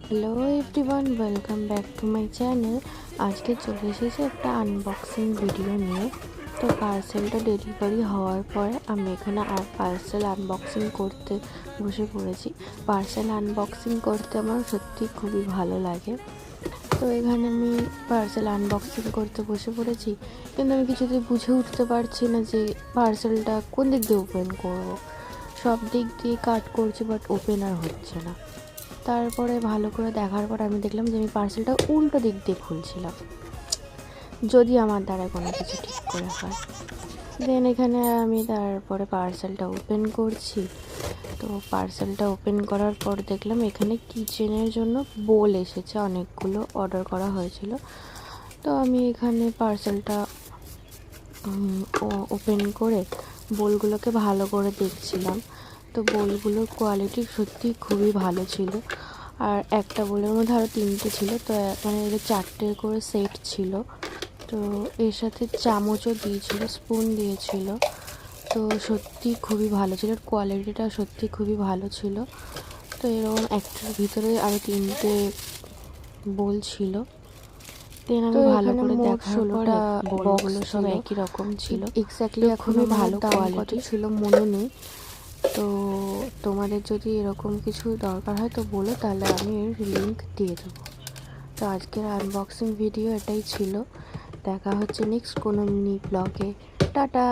Hello everyone, welcome back to my channel. আজকে চলে এসেছি একটা আনবক্সিং ভিডিও নিয়ে। তো পার্সেলটা ডেলিভারি হওয়ার পরে আমি এখানে আর পার্সেল আনবক্সিং করতে বসে পড়েছি। পার্সেল আনবক্সিং করতে আমার সত্যি খুবই ভালো লাগে। তো এখানে আমি পার্সেল আনবক্সিং করতে বসে পড়েছি, কিন্তু আমি কিছুতেই বুঝে উঠতে পারছি না যে পার্সেলটা কোন দিক দিয়ে ওপেন করবো। সব দিক দিয়ে কাট করছি, বাট ওপেন আর হচ্ছে না। তারপরে ভালো করে দেখার পর আমি দেখলাম যে আমি পার্সেলটা উল্টো দিক দিয়ে খুলছিলাম, যদি আমার দ্বারা কোনো কিছু ঠিক করে হয়। দেন এখানে আমি তারপরে পার্সেলটা ওপেন করছি। তো পার্সেলটা ওপেন করার পর দেখলাম এখানে কিচেনের জন্য বোল এসেছে, অনেকগুলো অর্ডার করা হয়েছিল। তো আমি এখানে পার্সেলটা ওপেন করে বোলগুলোকে ভালো করে দেখছিলাম। তো বোলগুলোর কোয়ালিটি সত্যি খুবই ভালো ছিল। আর একটা বোলের মধ্যে আরও 3টে ছিল, তো মানে এর 4টে করে সেট ছিল। তো এর সাথে চামচও দিয়েছিল, স্পুন দিয়েছিল। তো সত্যি খুবই ভালো ছিল, কোয়ালিটিটা সত্যি খুবই ভালো ছিল। তো এরকম একটার ভিতরে আরও 3টে বোল ছিল। দেন আমি ভালো করে দেখার পরে বক্সগুলো সব একই রকম ছিল, এক্স্যাক্টলি খুবই ভালো কোয়ালিটি ছিল, মনে নেই। তো তোমাদের যদি এরকম কিছু দরকার হয় তো বলো, তাহলে আমি এর লিঙ্ক দিয়ে দেবো। তো আজকের আনবক্সিং ভিডিও এটাই ছিল। দেখা হচ্ছে নেক্সট কোনো মিনি ব্লগে। টাটা।